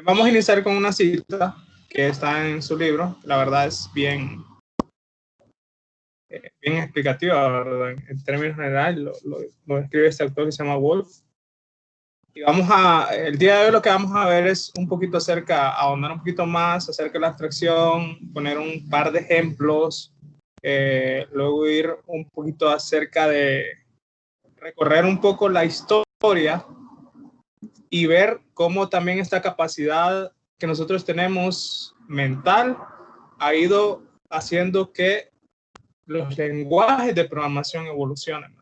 Vamos a iniciar con una cita que está en su libro. La verdad es bien explicativa, ¿verdad? En términos generales, lo describe este autor que se llama Wolf. Y el día de hoy lo que vamos a ver es un poquito ahondar un poquito más acerca de la abstracción, poner un par de ejemplos, luego ir un poquito acerca de recorrer un poco la historia y ver cómo también esta capacidad que nosotros tenemos mental ha ido haciendo que los lenguajes de programación evolucionen.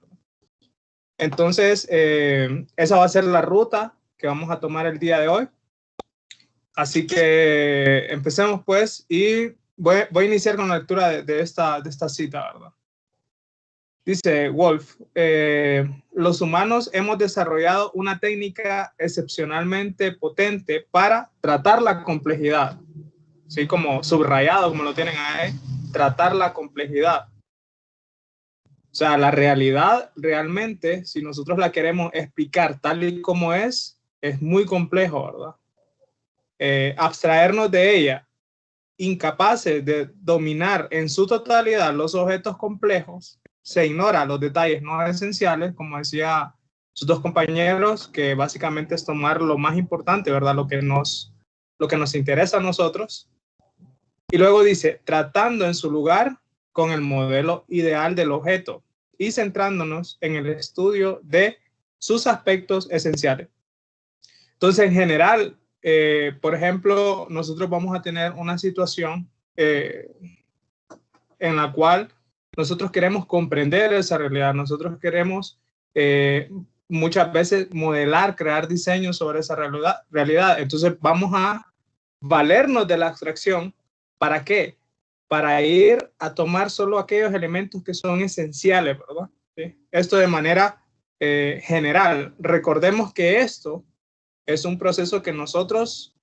Entonces, esa va a ser la ruta que vamos a tomar el día de hoy. Así que empecemos pues y voy a iniciar con la lectura de esta cita, ¿verdad? Dice Wolf, los humanos hemos desarrollado una técnica excepcionalmente potente para tratar la complejidad, así como subrayado, como lo tienen ahí, tratar la complejidad. O sea, la realidad realmente, si nosotros la queremos explicar tal y como es muy complejo, ¿verdad? Abstraernos de ella, incapaces de dominar en su totalidad los objetos complejos, se ignora los detalles no esenciales, como decía sus dos compañeros, que básicamente es tomar lo más importante, ¿verdad? Lo que nos interesa a nosotros. Y luego dice, tratando en su lugar con el modelo ideal del objeto y centrándonos en el estudio de sus aspectos esenciales. Entonces, en general, por ejemplo, nosotros vamos a tener una situación en la cual nosotros queremos comprender esa realidad, nosotros queremos muchas veces modelar, crear diseños sobre esa realidad. Entonces, vamos a valernos de la abstracción. ¿Para qué? Para ir a tomar solo aquellos elementos que son esenciales, ¿verdad? ¿Sí? Esto de manera general. Recordemos que esto es un proceso que nosotros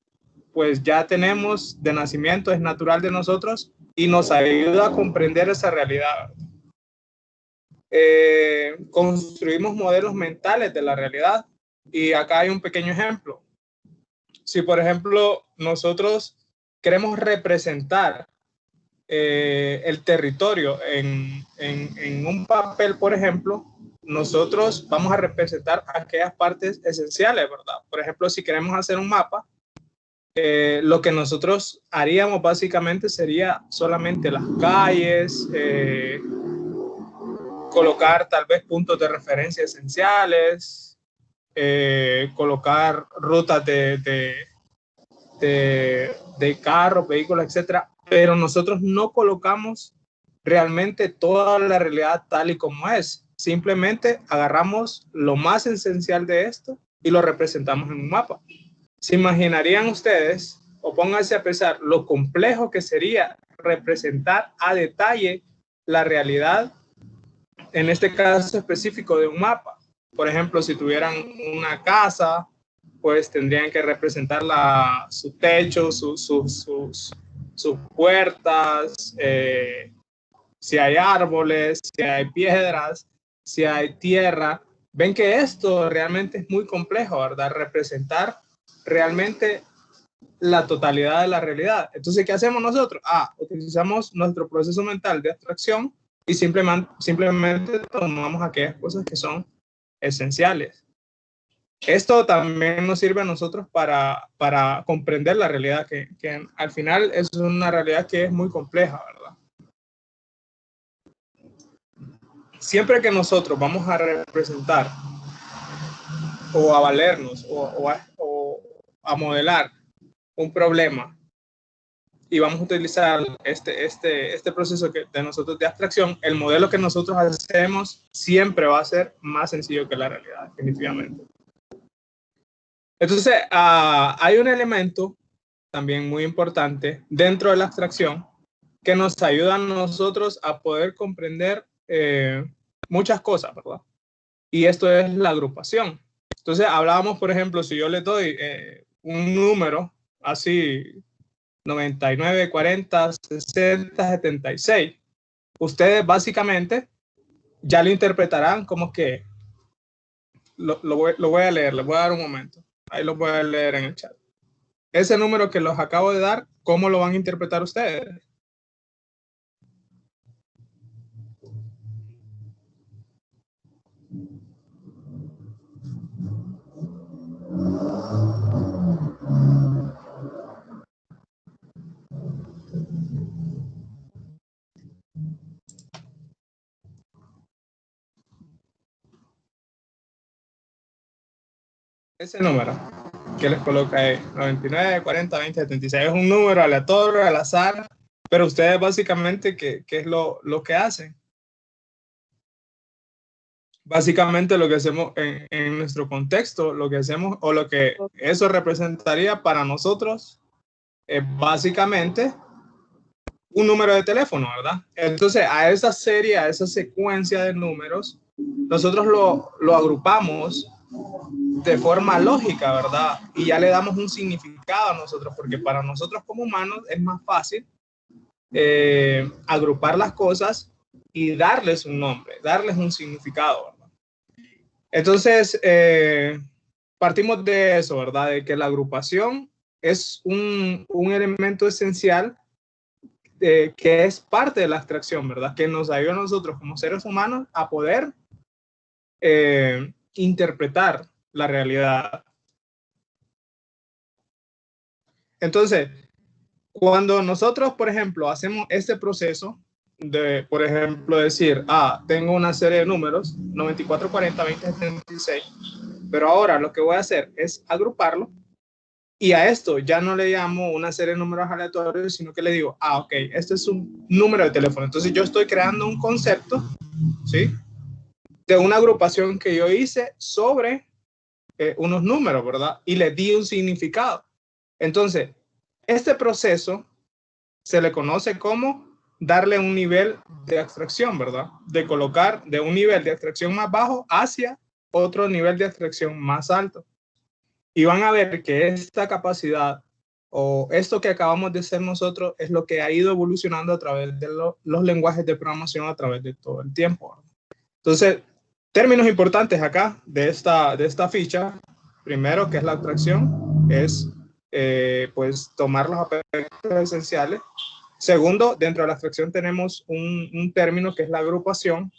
pues ya tenemos de nacimiento, es natural de nosotros y nos ayuda a comprender esa realidad. Construimos modelos mentales de la realidad y acá hay un pequeño ejemplo. Si por ejemplo nosotros queremos representar el territorio en un papel, por ejemplo, nosotros vamos a representar aquellas partes esenciales, ¿verdad? Por ejemplo, si queremos hacer un mapa, lo que nosotros haríamos básicamente sería solamente las calles, colocar tal vez puntos de referencia esenciales, colocar rutas de carros, vehículos, etcétera, pero nosotros no colocamos realmente toda la realidad tal y como es. Simplemente agarramos lo más esencial de esto y lo representamos en un mapa. ¿Se imaginarían ustedes, o pónganse a pensar, lo complejo que sería representar a detalle la realidad, en este caso específico de un mapa? Por ejemplo, si tuvieran una casa, pues tendrían que representar su techo, sus puertas, si hay árboles, si hay piedras, si hay tierra. Ven que esto realmente es muy complejo, ¿verdad? Representar realmente la totalidad de la realidad. Entonces, ¿qué hacemos nosotros? Utilizamos nuestro proceso mental de abstracción y simplemente tomamos aquellas cosas que son esenciales. Esto también nos sirve a nosotros para comprender la realidad, que al final es una realidad que es muy compleja, ¿verdad? Siempre que nosotros vamos a representar o a valernos o a modelar un problema y vamos a utilizar este proceso de nosotros de abstracción, el modelo que nosotros hacemos siempre va a ser más sencillo que la realidad, definitivamente. Entonces, hay un elemento también muy importante dentro de la abstracción que nos ayuda a nosotros a poder comprender muchas cosas, ¿verdad? Y esto es la agrupación. Entonces, hablábamos, por ejemplo, si yo le doy un número así, 99, 40, 60, 76, ustedes básicamente ya lo interpretarán como que, lo voy a leer, les voy a dar un momento, ahí lo voy a leer en el chat. ese número que los acabo de dar, ¿cómo lo van a interpretar ustedes? Ese número que les coloca ahí, 99, 40, 20, 76, es un número aleatorio, al azar, pero ustedes básicamente, ¿qué es lo que hacen? Básicamente lo que hacemos en nuestro contexto, lo que hacemos o lo que eso representaría para nosotros es básicamente un número de teléfono, ¿verdad? Entonces a esa serie, a esa secuencia de números, nosotros lo agrupamos de forma lógica, ¿verdad? Y ya le damos un significado a nosotros, porque para nosotros como humanos es más fácil agrupar las cosas y darles un nombre, darles un significado, ¿verdad? Entonces, partimos de eso, ¿verdad? De que la agrupación es un elemento esencial que es parte de la abstracción, ¿verdad? Que nos ayuda a nosotros como seres humanos a poder interpretar la realidad. Entonces, cuando nosotros, por ejemplo, hacemos este proceso de, por ejemplo, decir, tengo una serie de números, 94, 40, 20, 76, pero ahora lo que voy a hacer es agruparlo y a esto ya no le llamo una serie de números aleatorios, sino que le digo, ok, este es un número de teléfono. Entonces yo estoy creando un concepto, ¿sí? De una agrupación que yo hice sobre unos números, ¿verdad? Y le di un significado. Entonces, este proceso se le conoce como darle un nivel de abstracción, ¿verdad? De colocar de un nivel de abstracción más bajo hacia otro nivel de abstracción más alto. Y van a ver que esta capacidad o esto que acabamos de hacer nosotros es lo que ha ido evolucionando a través de los lenguajes de programación a través de todo el tiempo, ¿verdad? Entonces, términos importantes acá de esta ficha. Primero, que es la abstracción, es pues tomar los aspectos esenciales. Segundo, dentro de la abstracción tenemos un término que es la agrupación,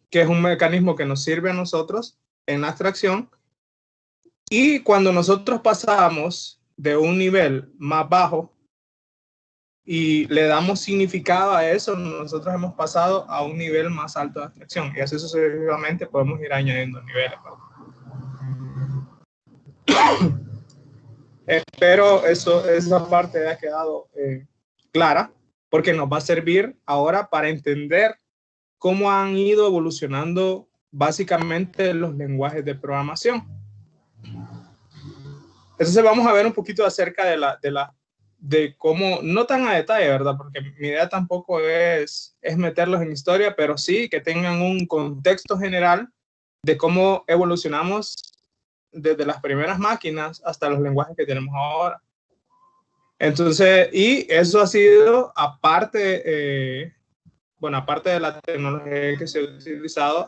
que es un mecanismo que nos sirve a nosotros en la abstracción. Y cuando nosotros pasamos de un nivel más bajo y le damos significado a eso, nosotros hemos pasado a un nivel más alto de abstracción. Y así sucesivamente podemos ir añadiendo niveles. Espero esa parte haya quedado clara, porque nos va a servir ahora para entender cómo han ido evolucionando básicamente los lenguajes de programación. Entonces vamos a ver un poquito acerca de cómo, no tan a detalle, ¿verdad? Porque mi idea tampoco es meterlos en historia, pero sí que tengan un contexto general de cómo evolucionamos desde las primeras máquinas hasta los lenguajes que tenemos ahora. Entonces, y eso ha sido aparte, bueno, aparte de la tecnología que se ha utilizado,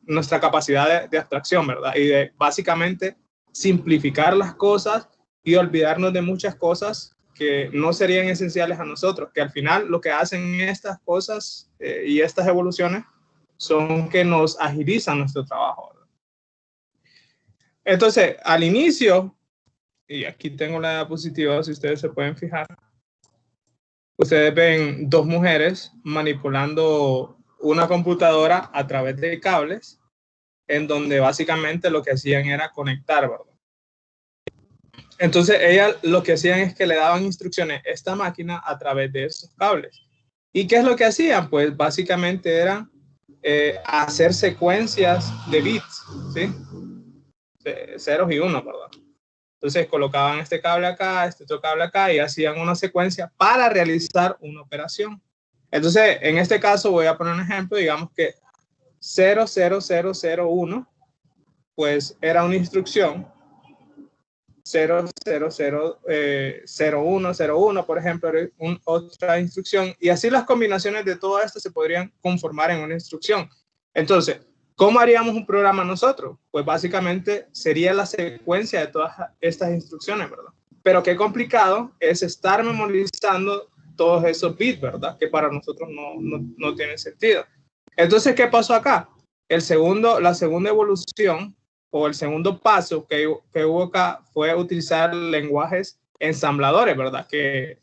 nuestra capacidad de abstracción, ¿verdad? Y de básicamente simplificar las cosas y olvidarnos de muchas cosas que no serían esenciales a nosotros, que al final lo que hacen estas cosas y estas evoluciones son que nos agilizan nuestro trabajo, ¿verdad? Entonces, al inicio, y aquí tengo la diapositiva, si ustedes se pueden fijar, ustedes ven dos mujeres manipulando una computadora a través de cables, en donde básicamente lo que hacían era conectar, ¿verdad? Entonces ellas lo que hacían es que le daban instrucciones a esta máquina a través de esos cables. ¿Y qué es lo que hacían? Pues básicamente era hacer secuencias de bits, ¿sí? Ceros y unos, ¿verdad? Entonces colocaban este cable acá, este otro cable acá y hacían una secuencia para realizar una operación. Entonces, en este caso voy a poner un ejemplo, digamos que 00001, pues era una instrucción 0000101, por ejemplo, era otra instrucción, y así las combinaciones de todo esto se podrían conformar en una instrucción. Entonces, ¿cómo haríamos un programa nosotros? Pues básicamente sería la secuencia de todas estas instrucciones, ¿verdad? pero qué complicado es estar memorizando todos esos bits, ¿verdad? Que para nosotros no tiene sentido. Entonces, ¿qué pasó acá? La segunda evolución o el segundo paso que hubo acá fue utilizar lenguajes ensambladores, ¿verdad? Que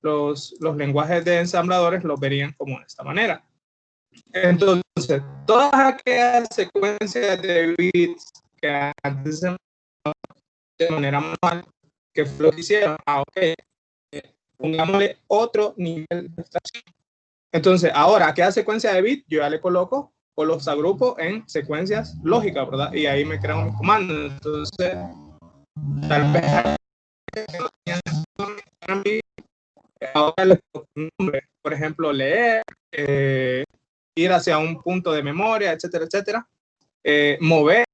los lenguajes de ensambladores los verían como de esta manera. Entonces, todas aquellas secuencias de bits que antes se de manera manual, que fue lo que hicieron, ok, pongámosle otro nivel de abstracción. Entonces, ahora, aquella secuencia de bits, yo ya le coloco o los agrupo en secuencias lógicas, ¿verdad? Y ahí me creo mis comandos. Entonces, tal vez ahora le coloco un nombre, por ejemplo, leer, ir hacia un punto de memoria, etcétera, etcétera. Mover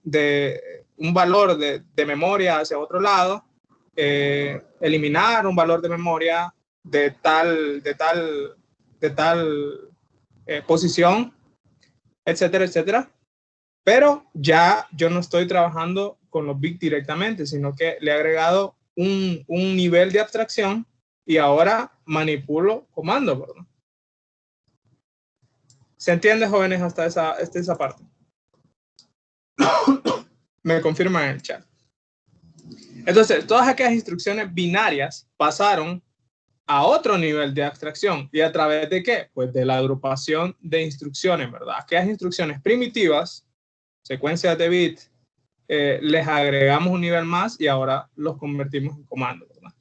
de un valor de memoria hacia otro lado, eliminar un valor de memoria de tal posición, etcétera, etcétera. Pero ya yo no estoy trabajando con los bits directamente, sino que le he agregado un nivel de abstracción y ahora manipulo comandos, ¿verdad? ¿Se entiende, jóvenes, hasta esa parte? Me confirman en el chat. Entonces, todas aquellas instrucciones binarias pasaron a otro nivel de abstracción. ¿Y a través de qué? Pues de la agrupación de instrucciones, ¿verdad? Aquellas instrucciones primitivas, secuencias de bits, les agregamos un nivel más y ahora los convertimos en comandos, ¿verdad?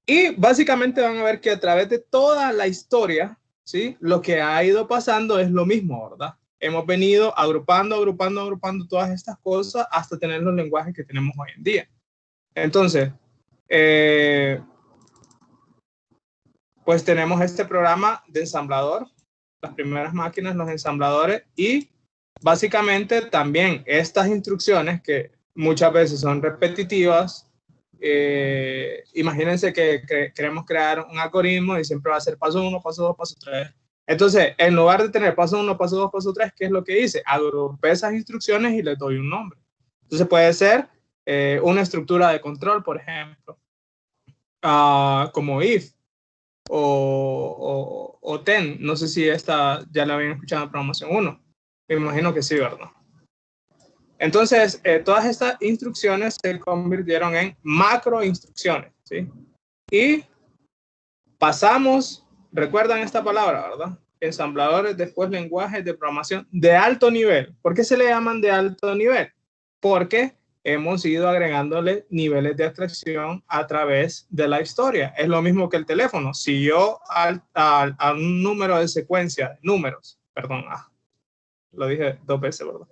Y básicamente van a ver que a través de toda la historia, ¿sí? Lo que ha ido pasando es lo mismo, ¿verdad? Hemos venido agrupando todas estas cosas hasta tener los lenguajes que tenemos hoy en día. Entonces, pues tenemos este programa de ensamblador, las primeras máquinas, los ensambladores, y básicamente también estas instrucciones que muchas veces son repetitivas. Imagínense que queremos crear un algoritmo y siempre va a ser paso 1, paso 2, paso 3. Entonces, en lugar de tener paso 1, paso 2, paso 3, ¿qué es lo que hice? Agrupé esas instrucciones y les doy un nombre. Entonces puede ser una estructura de control, por ejemplo, como if o ten. No sé si esta ya la habían escuchado en programación 1. Me imagino que sí, ¿verdad? Entonces, todas estas instrucciones se convirtieron en macro instrucciones, ¿sí? Y pasamos, recuerdan esta palabra, ¿verdad? Ensambladores, después lenguajes de programación de alto nivel. ¿Por qué se le llaman de alto nivel? Porque hemos ido agregándole niveles de abstracción a través de la historia. Es lo mismo que el teléfono. Si yo a un número de secuencia, números, perdón, lo dije 2 veces, ¿verdad?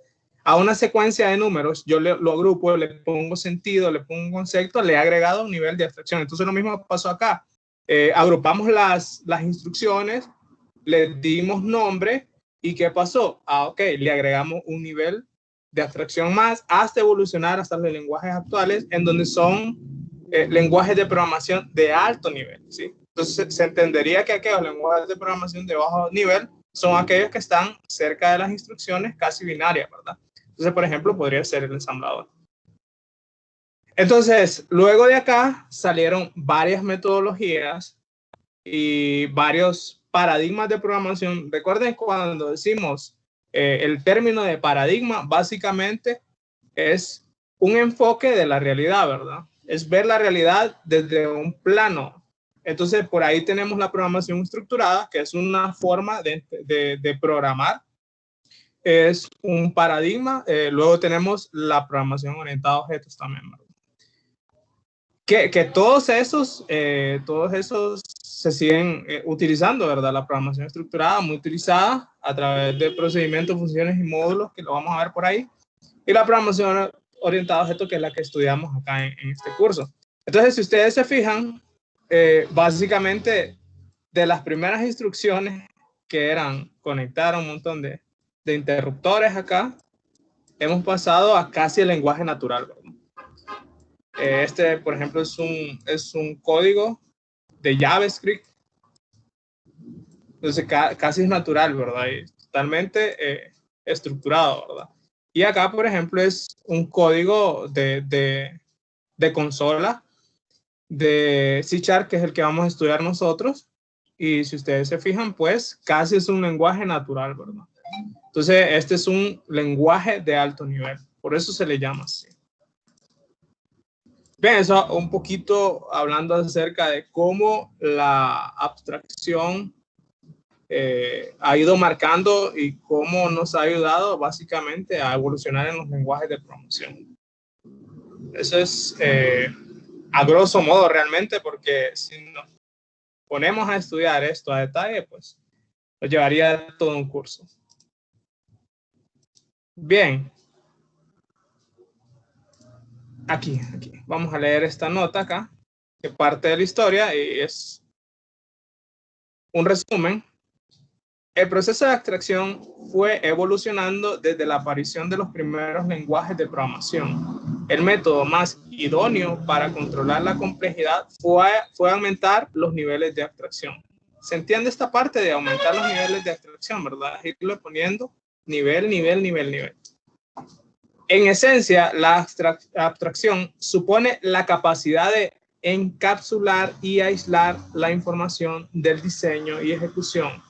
A una secuencia de números, yo lo agrupo, le pongo sentido, le pongo un concepto, le he agregado un nivel de abstracción. Entonces lo mismo pasó acá. Agrupamos las instrucciones, le dimos nombre, ¿y qué pasó? Ok, le agregamos un nivel de abstracción más hasta evolucionar hasta los lenguajes actuales, en donde son lenguajes de programación de alto nivel, ¿sí? Entonces se entendería que aquellos lenguajes de programación de bajo nivel son aquellos que están cerca de las instrucciones casi binarias, ¿verdad? Entonces, por ejemplo, podría ser el ensamblador. Entonces, luego de acá salieron varias metodologías y varios paradigmas de programación. Recuerden cuando decimos el término de paradigma, básicamente es un enfoque de la realidad, ¿verdad? Es ver la realidad desde un plano. Entonces, por ahí tenemos la programación estructurada, que es una forma de programar. Es un paradigma. Luego tenemos la programación orientada a objetos también, ¿verdad? Que todos esos se siguen utilizando, ¿verdad? La programación estructurada, muy utilizada a través de procedimientos, funciones y módulos, que lo vamos a ver por ahí. Y la programación orientada a objetos, que es la que estudiamos acá en este curso. Entonces, si ustedes se fijan, básicamente de las primeras instrucciones, que eran conectar un montón de interruptores acá, hemos pasado a casi el lenguaje natural, ¿verdad? Este, por ejemplo, es un código de JavaScript. Entonces, casi es natural, ¿verdad? Y totalmente estructurado, ¿verdad? Y acá, por ejemplo, es un código de de consola de C#, que es el que vamos a estudiar nosotros. Y si ustedes se fijan, pues casi es un lenguaje natural, ¿verdad? Entonces, este es un lenguaje de alto nivel. Por eso se le llama así. Bien, eso un poquito hablando acerca de cómo la abstracción ha ido marcando y cómo nos ha ayudado básicamente a evolucionar en los lenguajes de programación. Eso es a grosso modo realmente, porque si nos ponemos a estudiar esto a detalle, pues nos llevaría todo un curso. Bien. Aquí. Vamos a leer esta nota acá, que parte de la historia y es un resumen. El proceso de abstracción fue evolucionando desde la aparición de los primeros lenguajes de programación. El método más idóneo para controlar la complejidad fue aumentar los niveles de abstracción. ¿Se entiende esta parte de aumentar los niveles de abstracción, verdad? Irlo poniendo nivel. En esencia, la abstracción supone la capacidad de encapsular y aislar la información del diseño y ejecución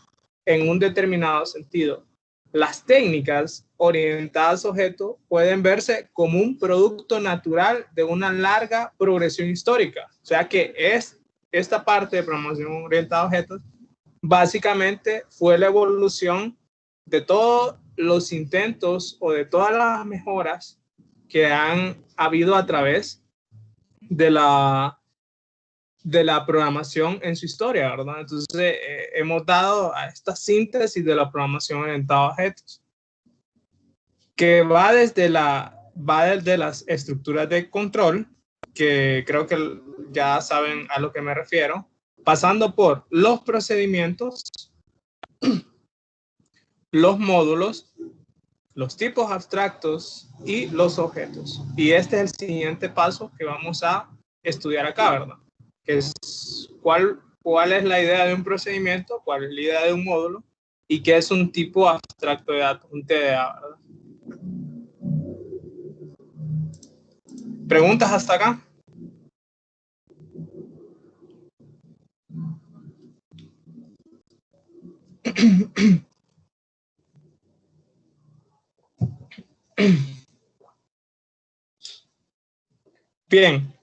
en un determinado sentido. Las técnicas orientadas a objetos pueden verse como un producto natural de una larga progresión histórica. O sea que esta parte de programación orientada a objetos básicamente fue la evolución de todos los intentos o de todas las mejoras que han habido a través de la programación en su historia, ¿verdad? Entonces, hemos dado a esta síntesis de la programación orientada a objetos, que va desde las estructuras de control, que creo que ya saben a lo que me refiero, pasando por los procedimientos, los módulos, los tipos abstractos y los objetos. Y este es el siguiente paso que vamos a estudiar acá, ¿verdad? Que es cuál es la idea de un procedimiento, cuál es la idea de un módulo y qué es un tipo abstracto de datos, un TDA, ¿verdad? ¿Preguntas hasta acá? Bien.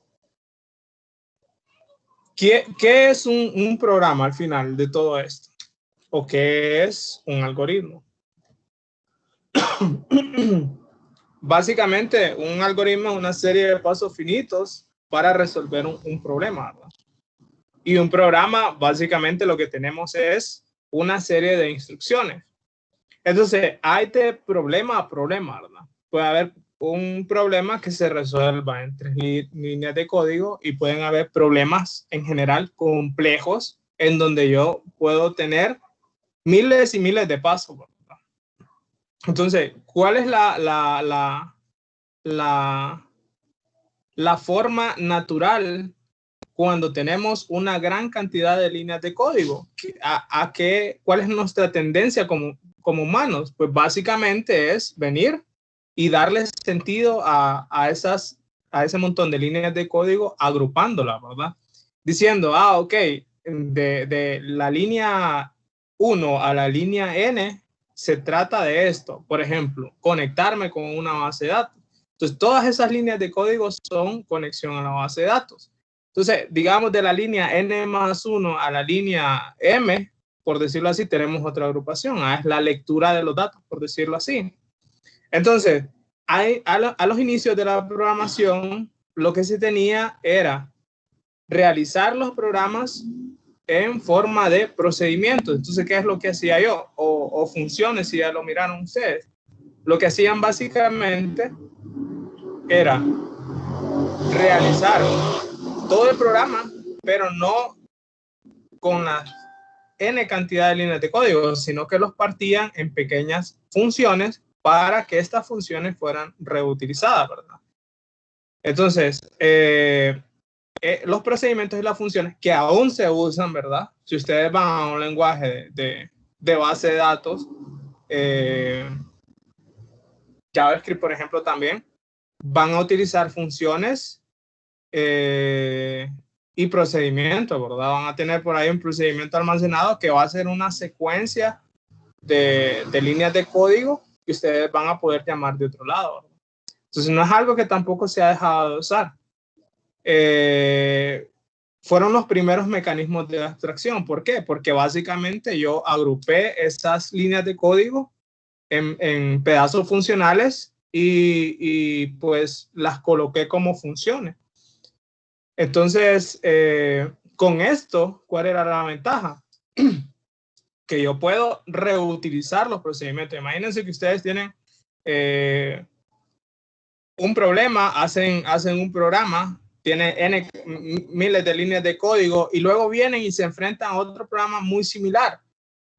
¿Qué es un programa al final de todo esto? ¿O qué es un algoritmo? Básicamente, un algoritmo es una serie de pasos finitos para resolver un problema, ¿verdad? Y un programa, básicamente lo que tenemos es una serie de instrucciones. Entonces, hay de problema a problema, ¿verdad? Puede haber un problema que se resuelva en 3 líneas de código y pueden haber problemas en general complejos en donde yo puedo tener miles y miles de pasos, ¿verdad? Entonces, ¿cuál es la forma natural cuando tenemos una gran cantidad de líneas de código? ¿Cuál es nuestra tendencia como humanos? Pues básicamente es venir y darle sentido a ese montón de líneas de código, agrupándolas, ¿verdad? Diciendo, ok, de la línea 1 a la línea N se trata de esto. Por ejemplo, conectarme con una base de datos. Entonces, todas esas líneas de código son conexión a la base de datos. Entonces, digamos de la línea N+1 a la línea M, por decirlo así, tenemos otra agrupación. Es la lectura de los datos, por decirlo así. Entonces, a los inicios de la programación, lo que se tenía era realizar los programas en forma de procedimientos. Entonces, ¿qué es lo que hacía yo? O funciones, si ya lo miraron ustedes. Lo que hacían básicamente era realizar todo el programa, pero no con la N cantidad de líneas de código, sino que los partían en pequeñas funciones para que estas funciones fueran reutilizadas, ¿verdad? Entonces, los procedimientos y las funciones que aún se usan, ¿verdad? Si ustedes van a un lenguaje de base de datos, JavaScript, por ejemplo, también, van a utilizar funciones y procedimiento, ¿verdad? Van a tener por ahí un procedimiento almacenado que va a ser una secuencia de líneas de código que ustedes van a poder llamar de otro lado, ¿verdad? Entonces no es algo que tampoco se ha dejado de usar. Fueron los primeros mecanismos de abstracción. ¿Por qué? Porque básicamente yo agrupé esas líneas de código en pedazos funcionales y pues las coloqué como funciones. Entonces, con esto, ¿cuál era la ventaja? Que yo puedo reutilizar los procedimientos. Imagínense que ustedes tienen un problema, hacen un programa, tiene miles de líneas de código y luego vienen y se enfrentan a otro programa muy similar.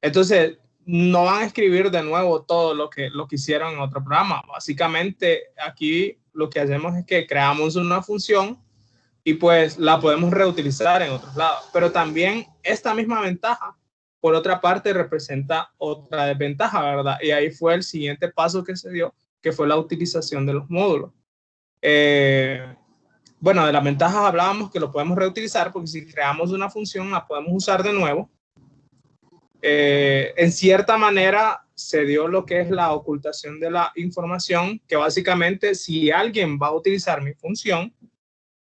Entonces, no van a escribir de nuevo todo lo que hicieron en otro programa. Básicamente, aquí lo que hacemos es que creamos una función y pues la podemos reutilizar en otros lados. Pero también esta misma ventaja, por otra parte, representa otra desventaja, ¿verdad? Y ahí fue el siguiente paso que se dio, que fue la utilización de los módulos. Bueno, de las ventajas hablábamos que lo podemos reutilizar porque si creamos una función la podemos usar de nuevo. En cierta manera se dio lo que es la ocultación de la información, que básicamente si alguien va a utilizar mi función,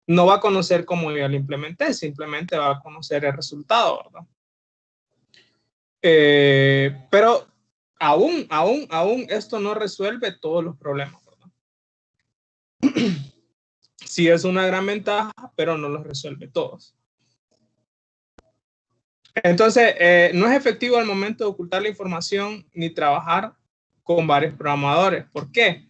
no va a conocer cómo yo la implementé, simplemente va a conocer el resultado, ¿verdad? Pero aún esto no resuelve todos los problemas, ¿verdad? Sí es una gran ventaja, pero no los resuelve todos. Entonces, no es efectivo al momento de ocultar la información ni trabajar con varios programadores. ¿Por qué?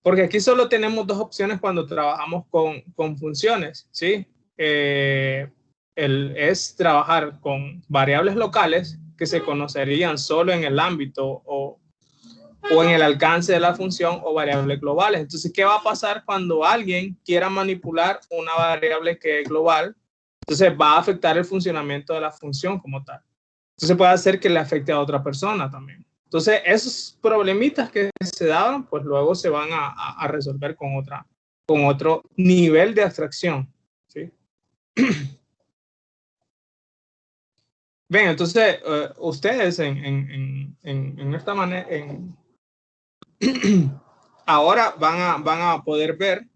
Porque aquí solo tenemos dos opciones cuando trabajamos con funciones, ¿sí? Es trabajar con variables locales que se conocerían solo en el ámbito o en el alcance de la función, o variables globales. Entonces, ¿qué va a pasar cuando alguien quiera manipular una variable que es global? Entonces va a afectar el funcionamiento de la función como tal. Entonces puede hacer que le afecte a otra persona también. Entonces esos problemitas que se daban, pues luego se van a resolver con otro nivel de abstracción, ¿sí? Bien, entonces ustedes en esta manera, ahora van a poder ver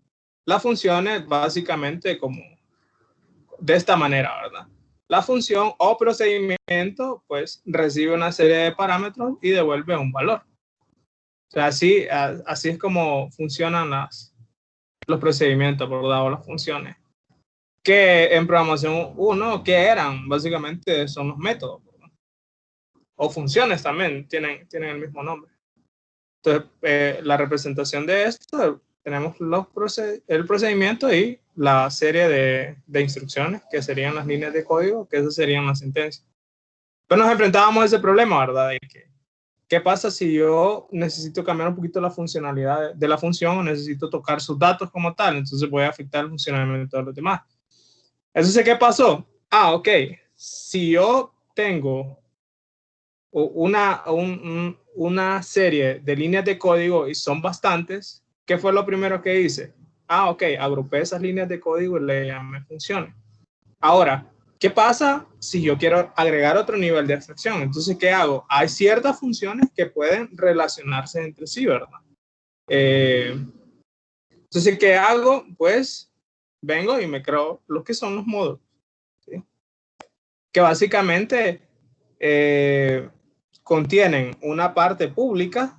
las funciones básicamente como de esta manera, ¿verdad? La función o procedimiento, pues, recibe una serie de parámetros y devuelve un valor. O sea, así es como funcionan los procedimientos, ¿verdad? O las funciones. Que en programación 1, ¿qué eran? Básicamente son los métodos, ¿verdad? O funciones también tienen el mismo nombre. Entonces, la representación de esto, tenemos el procedimiento y la serie de instrucciones, que serían las líneas de código, que esas serían las sentencias. Pero nos enfrentábamos a ese problema, ¿verdad? De que, ¿qué pasa si yo necesito cambiar un poquito la funcionalidad de la función o necesito tocar sus datos como tal? Entonces voy a afectar el funcionamiento de los demás. Entonces, ¿qué pasó? Ok, si yo tengo una serie de líneas de código y son bastantes, ¿qué fue lo primero que hice? Ok, agrupé esas líneas de código y le llamé funciones. Ahora, ¿qué pasa si yo quiero agregar otro nivel de abstracción? Entonces, ¿qué hago? Hay ciertas funciones que pueden relacionarse entre sí, ¿verdad? Entonces, ¿qué hago? Pues vengo y me creo lo que son los módulos, ¿sí? Que básicamente contienen una parte pública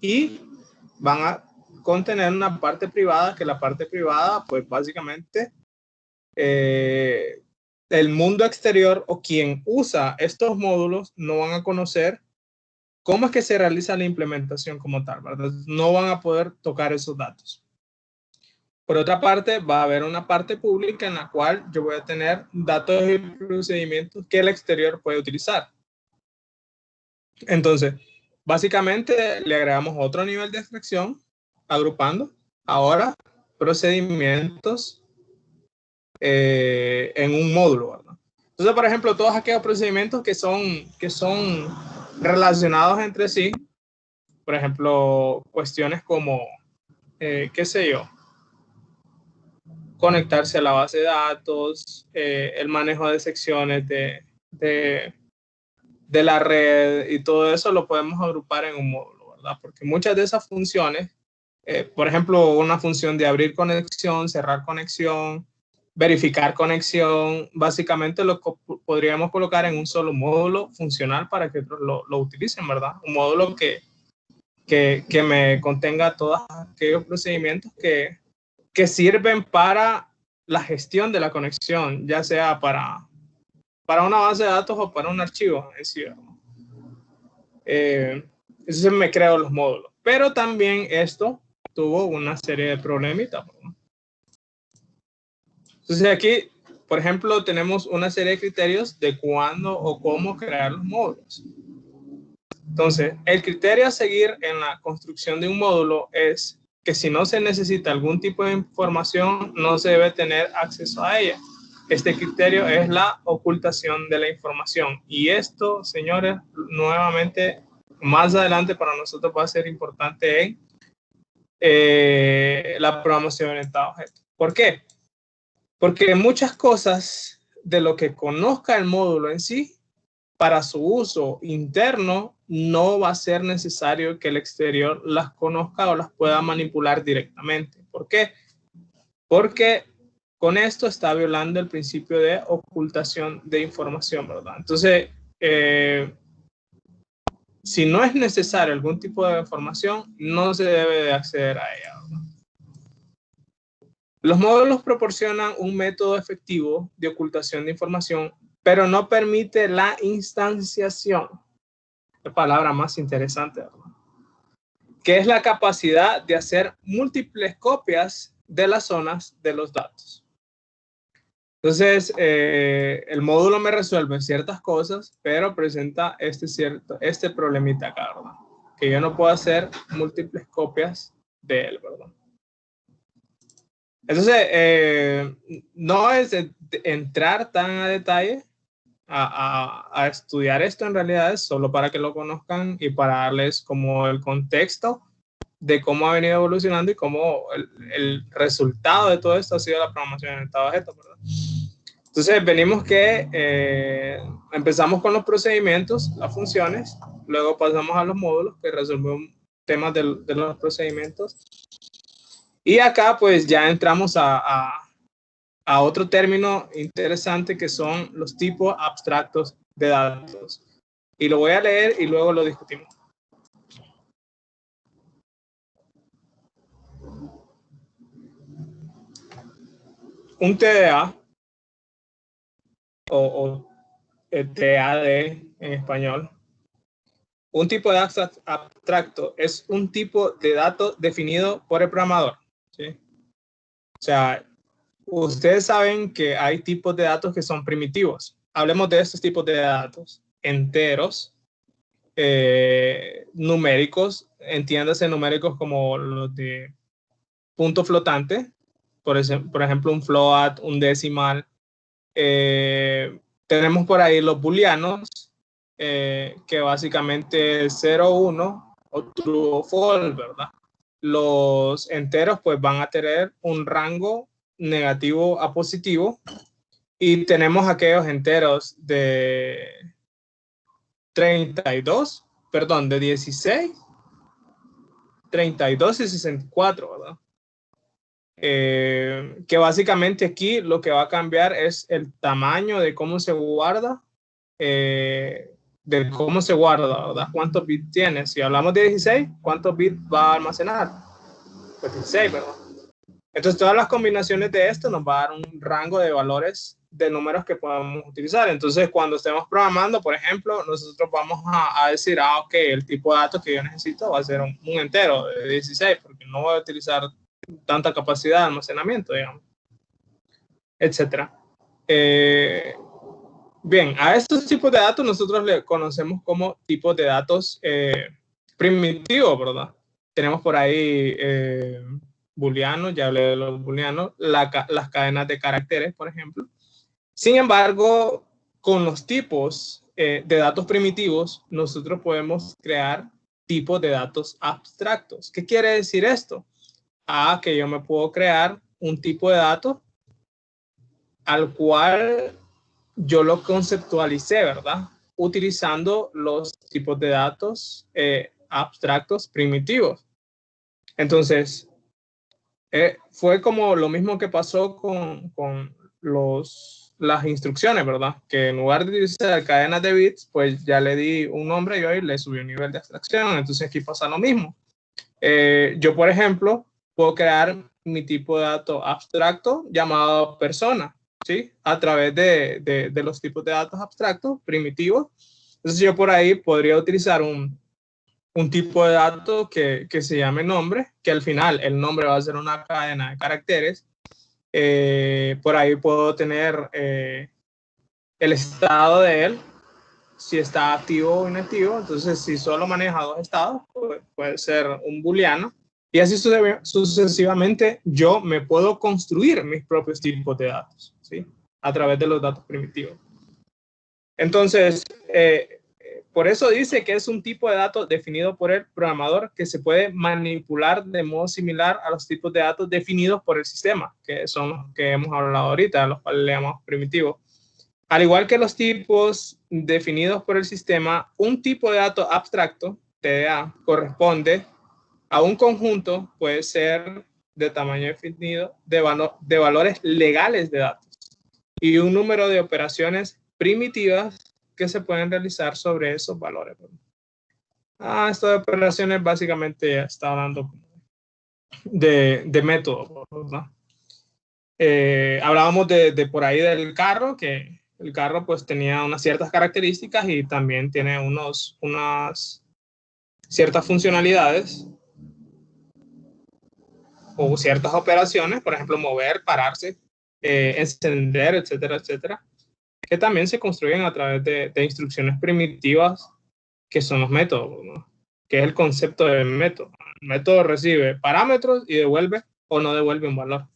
y van a contener una parte privada, que la parte privada, pues básicamente el mundo exterior o quien usa estos módulos no van a conocer cómo es que se realiza la implementación como tal, ¿verdad? No van a poder tocar esos datos. Por otra parte, va a haber una parte pública en la cual yo voy a tener datos y procedimientos que el exterior puede utilizar. Entonces, básicamente le agregamos otro nivel de abstracción, agrupando ahora procedimientos en un módulo, ¿verdad? Entonces, por ejemplo, todos aquellos procedimientos que son relacionados entre sí, por ejemplo, cuestiones como, qué sé yo, conectarse a la base de datos, el manejo de secciones de la red y todo eso lo podemos agrupar en un módulo, ¿verdad? Porque muchas de esas funciones, por ejemplo, una función de abrir conexión, cerrar conexión, verificar conexión, básicamente lo podríamos colocar en un solo módulo funcional para que otros lo utilicen, ¿verdad? Un módulo que me contenga todos aquellos procedimientos que sirven para la gestión de la conexión, ya sea para una base de datos o para un archivo en sí. Eso me creo los módulos. Pero también esto tuvo una serie de problemitas, ¿no? Entonces aquí, por ejemplo, tenemos una serie de criterios de cuándo o cómo crear los módulos. Entonces, el criterio a seguir en la construcción de un módulo es que si no se necesita algún tipo de información, no se debe tener acceso a ella. Este criterio es la ocultación de la información. Y esto, señores, nuevamente, más adelante para nosotros va a ser importante en la programación orientada a objetos. ¿Por qué? Porque muchas cosas de lo que conozca el módulo en sí, para su uso interno, no va a ser necesario que el exterior las conozca o las pueda manipular directamente. ¿Por qué? Porque con esto está violando el principio de ocultación de información, ¿verdad? Entonces, si no es necesario algún tipo de información, no se debe de acceder a ella, ¿verdad? Los módulos proporcionan un método efectivo de ocultación de información, pero no permite la instanciación. La palabra más interesante, ¿verdad? Que es la capacidad de hacer múltiples copias de las zonas de los datos. Entonces, el módulo me resuelve ciertas cosas, pero presenta este problemita acá, ¿verdad? Que yo no puedo hacer múltiples copias de él, ¿verdad? Entonces, no es entrar tan a detalle a estudiar esto, en realidad es solo para que lo conozcan y para darles como el contexto de cómo ha venido evolucionando y cómo el resultado de todo esto ha sido la programación orientada a objetos, ¿verdad? Entonces venimos que empezamos con los procedimientos, las funciones, luego pasamos a los módulos que resolvemos temas de los procedimientos. Y acá pues ya entramos a otro término interesante que son los tipos abstractos de datos. Y lo voy a leer y luego lo discutimos. Un TDA o TAD en español. Un tipo de abstracto es un tipo de dato definido por el programador, ¿sí? O sea, ustedes saben que hay tipos de datos que son primitivos. Hablemos de estos tipos de datos. Enteros, numéricos, entiéndase numéricos como los de punto flotante, por ejemplo, un float, un decimal. Tenemos por ahí los booleanos, que básicamente es 0, 1 o true o false, ¿verdad? Los enteros pues van a tener un rango negativo a positivo y tenemos aquellos enteros de 32, perdón, de 16, 32 y 64, ¿verdad? Que básicamente aquí lo que va a cambiar es el tamaño de cómo se guarda, ¿verdad? ¿Cuántos bits tiene? Si hablamos de 16, ¿cuántos bits va a almacenar? Pues 16, ¿verdad? Entonces todas las combinaciones de esto nos va a dar un rango de valores de números que podemos utilizar. Entonces cuando estemos programando, por ejemplo, nosotros vamos a decir, ok, el tipo de datos que yo necesito va a ser un entero de 16, porque no voy a utilizar tanta capacidad de almacenamiento, digamos, etcétera. Bien, a estos tipos de datos nosotros le conocemos como tipos de datos primitivos, ¿verdad? Tenemos por ahí booleanos, ya hablé de los booleanos, las cadenas de caracteres, por ejemplo. Sin embargo, con los tipos de datos primitivos, nosotros podemos crear tipos de datos abstractos. ¿Qué quiere decir esto? Que yo me puedo crear un tipo de datos al cual yo lo conceptualicé, ¿verdad? Utilizando los tipos de datos abstractos primitivos. Entonces, fue como lo mismo que pasó con las instrucciones, ¿verdad? Que en lugar de utilizar cadenas de bits, pues ya le di un nombre y hoy le subí un nivel de abstracción. Entonces aquí pasa lo mismo. Yo, por ejemplo, puedo crear mi tipo de dato abstracto llamado persona, ¿sí? A través de los tipos de datos abstractos primitivos. Entonces yo por ahí podría utilizar un tipo de dato que se llame nombre, que al final el nombre va a ser una cadena de caracteres. Por ahí puedo tener el estado de él, si está activo o inactivo. Entonces, si solo maneja dos estados, puede ser un booleano. Y así sucesivamente, yo me puedo construir mis propios tipos de datos, ¿sí? A través de los datos primitivos. Entonces, por eso dice que es un tipo de datos definido por el programador que se puede manipular de modo similar a los tipos de datos definidos por el sistema, que son los que hemos hablado ahorita, los cuales le llamamos primitivos. Al igual que los tipos definidos por el sistema, un tipo de dato abstracto, TDA, corresponde a un conjunto, puede ser de tamaño definido, de valores legales de datos y un número de operaciones primitivas que se pueden realizar sobre esos valores. Esto de operaciones básicamente está hablando de método, ¿verdad? Hablábamos de por ahí del carro, que el carro pues tenía unas ciertas características y también tiene unas ciertas funcionalidades o ciertas operaciones, por ejemplo, mover, pararse, encender, etcétera, etcétera, que también se construyen a través de instrucciones primitivas, que son los métodos, ¿no? Que es el concepto del método. El método recibe parámetros y devuelve o no devuelve un valor.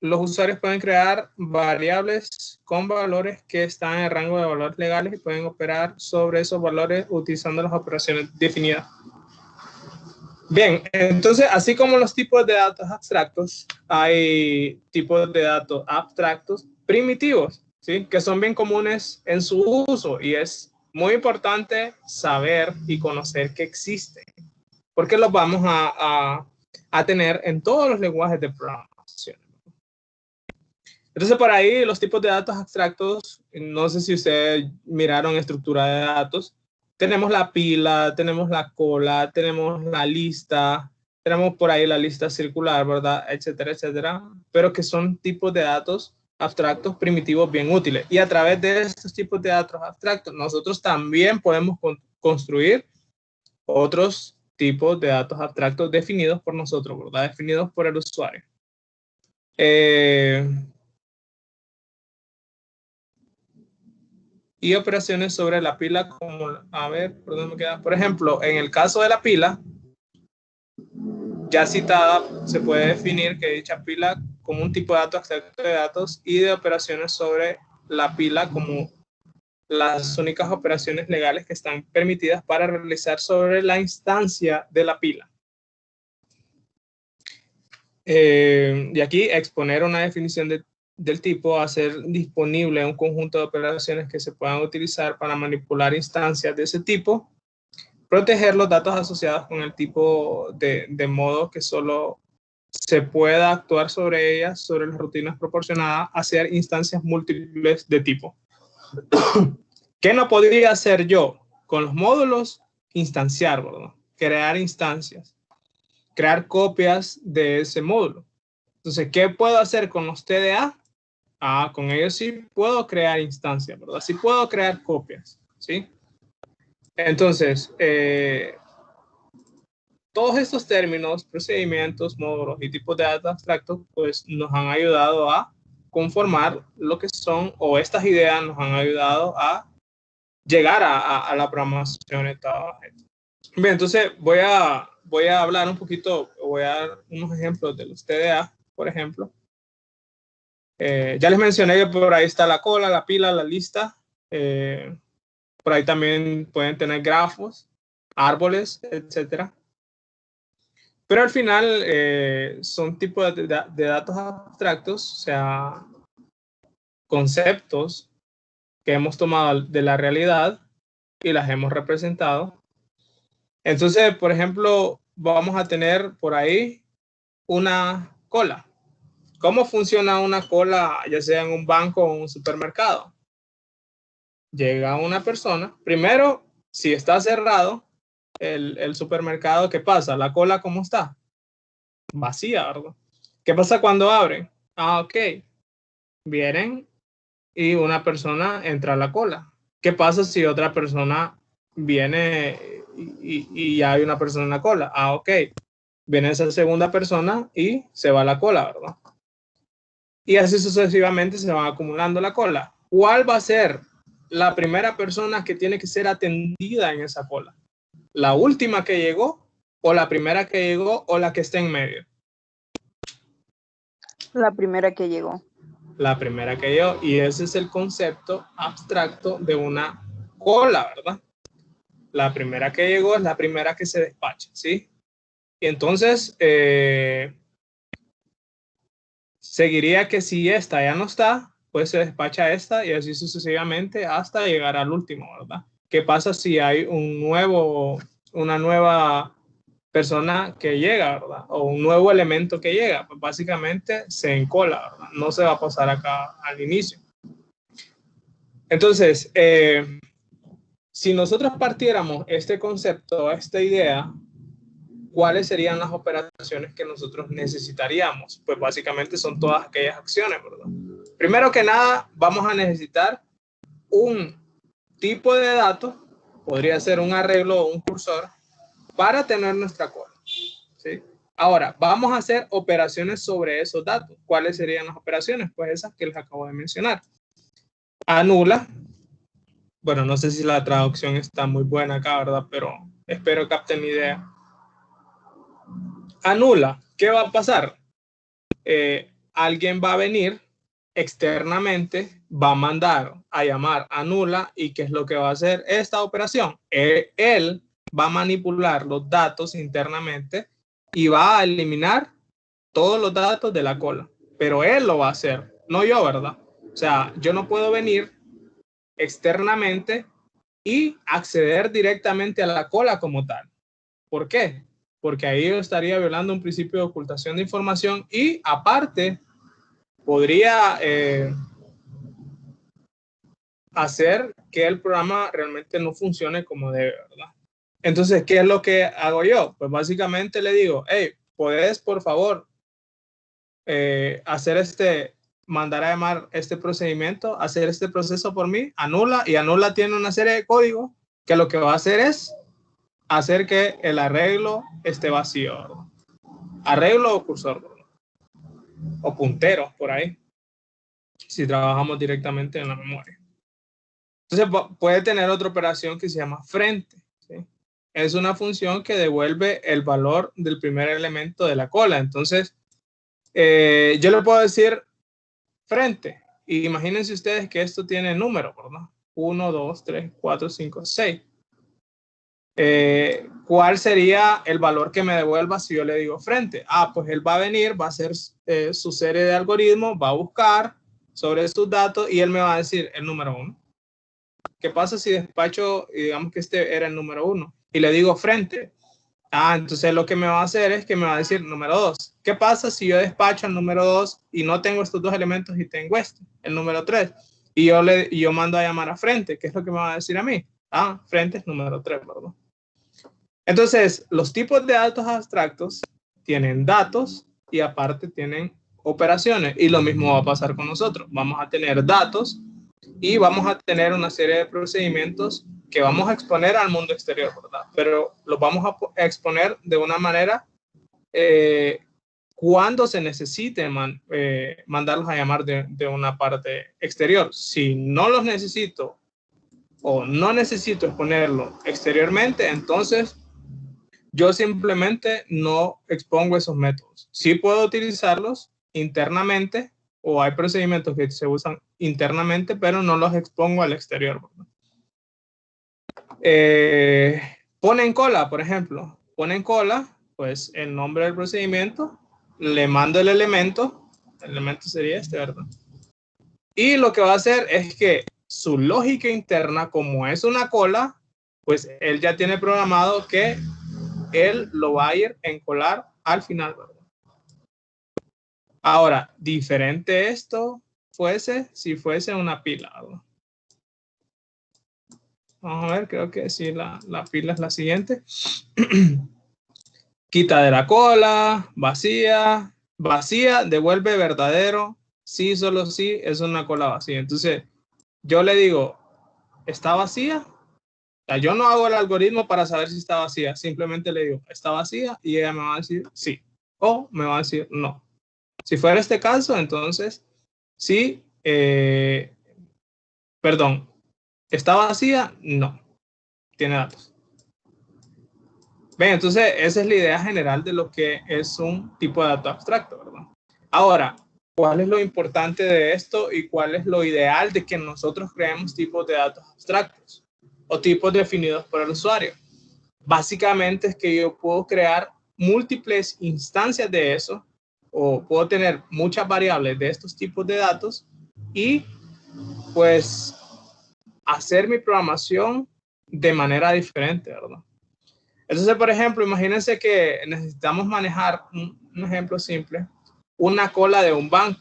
Los usuarios pueden crear variables con valores que están en el rango de valores legales y pueden operar sobre esos valores utilizando las operaciones definidas. Bien, entonces, así como los tipos de datos abstractos, hay tipos de datos abstractos primitivos, ¿sí? Que son bien comunes en su uso y es muy importante saber y conocer que existen, porque los vamos a tener en todos los lenguajes de programación. Entonces, por ahí los tipos de datos abstractos, no sé si ustedes miraron estructura de datos, tenemos la pila, tenemos la cola, tenemos la lista, tenemos por ahí la lista circular, ¿verdad? Etcétera, etcétera, pero que son tipos de datos abstractos primitivos bien útiles. Y a través de estos tipos de datos abstractos, nosotros también podemos construir otros tipos de datos abstractos definidos por nosotros, ¿verdad? Definidos por el usuario. Y operaciones sobre la pila, como, a ver, ¿por dónde me queda? Por ejemplo, en el caso de la pila, ya citada, se puede definir que dicha pila como un tipo de dato abstracto de datos y de operaciones sobre la pila como las únicas operaciones legales que están permitidas para realizar sobre la instancia de la pila. Y aquí exponer una definición del tipo, hacer disponible un conjunto de operaciones que se puedan utilizar para manipular instancias de ese tipo, proteger los datos asociados con el tipo de modo que solo se pueda actuar sobre ellas, sobre las rutinas proporcionadas, hacer instancias múltiples de tipo. ¿Qué no podría hacer yo con los módulos? Instanciar, ¿verdad? Crear instancias, crear copias de ese módulo. Entonces, ¿qué puedo hacer con los TDA? Con ellos sí puedo crear instancias, ¿verdad? Sí puedo crear copias, ¿sí? Entonces, todos estos términos, procedimientos, módulos y tipos de datos abstractos, pues nos han ayudado a conformar lo que son, o estas ideas nos han ayudado a llegar a la programación estado. Bien, entonces voy a hablar un poquito, voy a dar unos ejemplos de los TDA, por ejemplo. Ya les mencioné que por ahí está la cola, la pila, la lista. Por ahí también pueden tener grafos, árboles, etcétera. Pero al final son tipos de datos abstractos, o sea, conceptos que hemos tomado de la realidad y las hemos representado. Entonces, por ejemplo, vamos a tener por ahí una cola. ¿Cómo funciona una cola, ya sea en un banco o en un supermercado? Llega una persona, primero, si está cerrado el supermercado, ¿qué pasa? La cola, ¿cómo está? Vacía, ¿verdad? ¿Qué pasa cuando abren? Ah, ok. Vienen y una persona entra a la cola. ¿Qué pasa si otra persona viene y ya hay una persona en la cola? Ah, ok. Viene esa segunda persona y se va a la cola, ¿verdad? Y así sucesivamente se va acumulando la cola. ¿Cuál va a ser la primera persona que tiene que ser atendida en esa cola? ¿La última que llegó o la primera que llegó o la que está en medio? La primera que llegó. La primera que llegó. Y ese es el concepto abstracto de una cola, ¿verdad? La primera que llegó es la primera que se despacha, ¿sí? Y entonces, seguiría que si esta ya no está, pues se despacha esta y así sucesivamente hasta llegar al último, ¿verdad? ¿Qué pasa si hay una nueva persona que llega, ¿verdad? O un nuevo elemento que llega? Pues básicamente se encola, ¿verdad? No se va a pasar acá al inicio. Entonces, si nosotros partiéramos este concepto, esta idea, ¿cuáles serían las operaciones que nosotros necesitaríamos? Pues básicamente son todas aquellas acciones, ¿verdad? Primero que nada, vamos a necesitar un tipo de dato, podría ser un arreglo o un cursor, para tener nuestra cola, ¿sí? Ahora, vamos a hacer operaciones sobre esos datos. ¿Cuáles serían las operaciones? Pues esas que les acabo de mencionar. Anula. Bueno, no sé si la traducción está muy buena acá, ¿verdad? Pero espero que capten mi idea. Anula. ¿Qué va a pasar? Alguien va a venir externamente, va a mandar a llamar anula y ¿qué es lo que va a hacer esta operación? Él va a manipular los datos internamente y va a eliminar todos los datos de la cola, pero él lo va a hacer, no yo, ¿verdad? O sea, yo no puedo venir externamente y acceder directamente a la cola como tal. ¿Por qué? Porque ahí yo estaría violando un principio de ocultación de información y aparte podría hacer que el programa realmente no funcione como debe, ¿verdad? Entonces, ¿qué es lo que hago yo? Pues básicamente le digo, hey, ¿puedes por favor mandar a llamar este procedimiento, hacer este proceso por mí? Anula, y Anula tiene una serie de códigos que lo que va a hacer es hacer que el arreglo esté vacío, ¿verdad? Arreglo o cursor, ¿verdad? O puntero por ahí, si trabajamos directamente en la memoria. Entonces puede tener otra operación que se llama frente, ¿sí? Es una función que devuelve el valor del primer elemento de la cola. Entonces, yo le puedo decir frente. Y imagínense ustedes que esto tiene número, ¿verdad? 1, 2, 3, 4, 5, 6. ¿Cuál sería el valor que me devuelva si yo le digo frente? Ah, pues él va a venir, va a hacer su serie de algoritmos, va a buscar sobre sus datos y él me va a decir el número 1. ¿Qué pasa si despacho y digamos que este era el número 1 y le digo frente? Ah, entonces lo que me va a hacer es que me va a decir número 2. ¿Qué pasa si yo despacho el número 2 y no tengo estos dos elementos y tengo el número 3? Y yo mando a llamar a frente. ¿Qué es lo que me va a decir a mí? Ah, frente es número 3, ¿verdad? Entonces, los tipos de datos abstractos tienen datos y aparte tienen operaciones. Y lo mismo va a pasar con nosotros. Vamos a tener datos y vamos a tener una serie de procedimientos que vamos a exponer al mundo exterior, ¿verdad? Pero los vamos a exponer de una manera cuando se necesite mandarlos a llamar de una parte exterior. Si no los necesito o no necesito exponerlo exteriormente, entonces yo simplemente no expongo esos métodos. Sí puedo utilizarlos internamente o hay procedimientos que se usan internamente, pero no los expongo al exterior. Ponen cola, por ejemplo. Ponen cola, pues el nombre del procedimiento, le mando el elemento sería este, ¿verdad? Y lo que va a hacer es que su lógica interna, como es una cola, pues él ya tiene programado que él lo va a ir a encolar al final, ¿verdad? Ahora, diferente esto fuese si fuese una pila, ¿verdad? Vamos a ver, creo que sí, la pila es la siguiente. Quita de la cola, vacía, devuelve verdadero, sí, solo sí, es una cola vacía. Entonces, yo le digo, ¿está vacía? O sea, yo no hago el algoritmo para saber si está vacía, simplemente le digo, ¿está vacía? Y ella me va a decir sí, o me va a decir no. Si fuera este caso, entonces, sí, perdón, ¿está vacía? No, tiene datos. Ven, entonces esa es la idea general de lo que es un tipo de dato abstracto, ¿verdad? Ahora, ¿cuál es lo importante de esto y cuál es lo ideal de que nosotros creemos tipos de datos abstractos o tipos definidos por el usuario? Básicamente es que yo puedo crear múltiples instancias de eso o puedo tener muchas variables de estos tipos de datos y pues hacer mi programación de manera diferente, ¿verdad? Entonces, por ejemplo, imagínense que necesitamos manejar un ejemplo simple, una cola de un banco.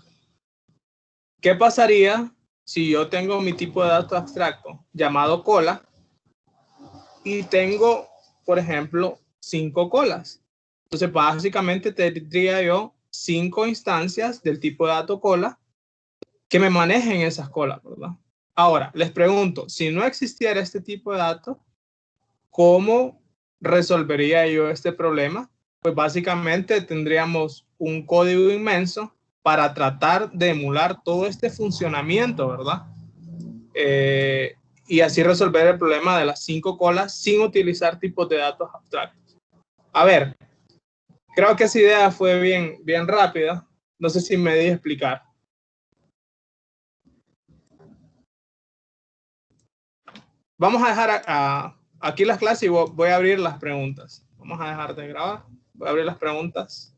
¿Qué pasaría si yo tengo mi tipo de dato abstracto llamado cola y tengo, por ejemplo, 5 colas? Entonces, básicamente tendría yo 5 instancias del tipo de dato cola que me manejen esas colas, ¿verdad? Ahora, les pregunto, si no existiera este tipo de datos, ¿cómo resolvería yo este problema? Pues básicamente tendríamos un código inmenso para tratar de emular todo este funcionamiento, ¿verdad? Y así resolver el problema de las 5 colas sin utilizar tipos de datos abstractos. A ver, creo que esa idea fue bien rápida. No sé si me di a explicar. Vamos a dejar aquí las clases y voy a abrir las preguntas. Vamos a dejar de grabar. Voy a abrir las preguntas.